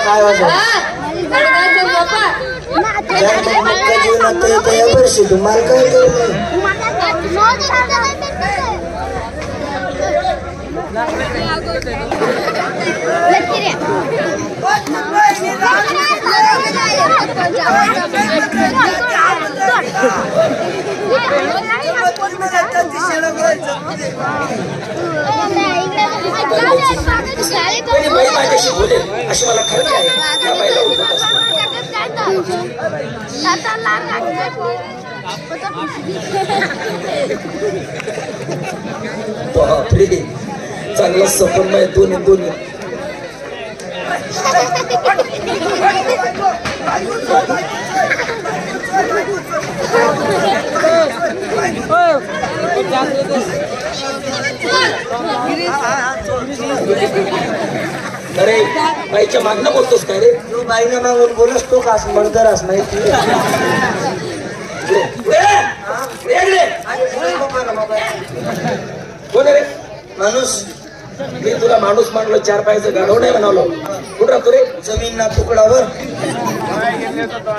काय वाजव जीवनात या वर्षी तुम्हाला काय करू माझ्याशी बोलेल अशी मला खरं आहे. बापरे चांगला सफल दोन्ही दोन्ही अरे बाईच्या मागणं बोलतोस काय रे? तू बाईनं मागून बोलस तो कास मर्दरास माहिती कोण रे? माणूस मी तुला माणूस मानलो, चार पायाचं गाढव नाही म्हणालो. कुठं राहतो रे? जमीन ना तुकडावर.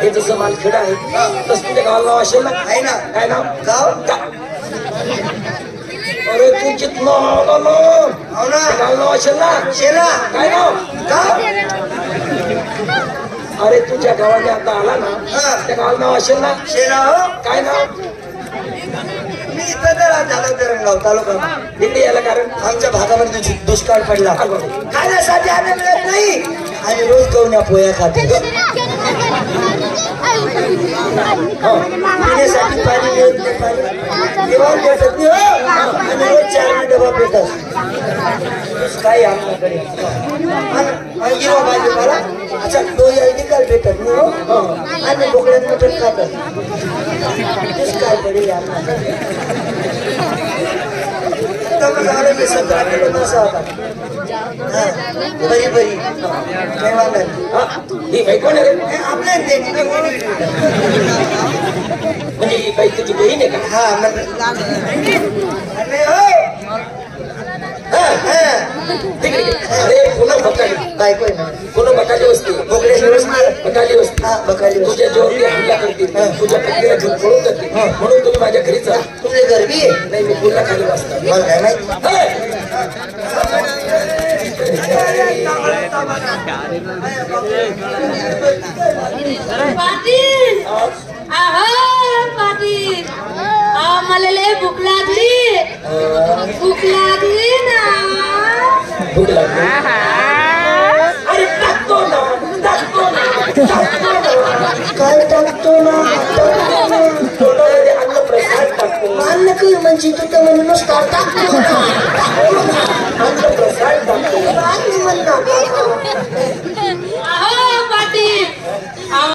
हे जसं मालखेडा आहे तसं तुझ्या गावाला नाव असेल ना? आहे ना. काय नाव? गाव अरे तू चितलो गाव नाव असेल ना? शेरा. काय नाव? गाव अरे तुझ्या गावाने आता आला ना त्या गावाला नाव असेल ना? शेरा. हो काय नाव? मी इथं झालं धरणगाव तालुका दिल्ली याला कारण आमच्या भागामध्ये दुष्काळ पडला. खाण्यासाठी अन्न मिळत नाही आणि रोज गवण्या पोया खाते. पिण्यासाठी पाणी मिळत नाही. पाणी देवाला भेटत नाही आणि रोज 4 डबा भेटत. काय आपल्याकडे भाजीपाला अच्छा डोई निकाल भेटत नाही हो. आणि बोकड्यात मटण खातात. दुष्काळ पडेल आपल्याकडे. बरी बरी ही बाई कोण आहे रे? आपल्या म्हणजे ही बाई तुझी बहीण आहे का? हा अरे पुन्हा बकाली बायको पुन्हा बकाली वस्ती बोकड्याची वस्ती बकाली वस्ती. हा बकाली तुझ्या जेवढी हमला करतील तुझ्या पत्नीला घेऊन पळून जातील म्हणून तुम्ही माझ्या घरी चला. तुझे गरबी आहे नाही मी पुन्हा खाली वाचता. मला काय माहिती. पाटील पाटील मला लय भूक लागली ना. भूक लागली. अरे टाकतो ना काय टाकतो ना तोंडामध्ये अन्न प्रसाद टाकतो. मान नका म्हणजे तू तर म्हणूनच टाकतो अन्न प्रसाद टाकतो.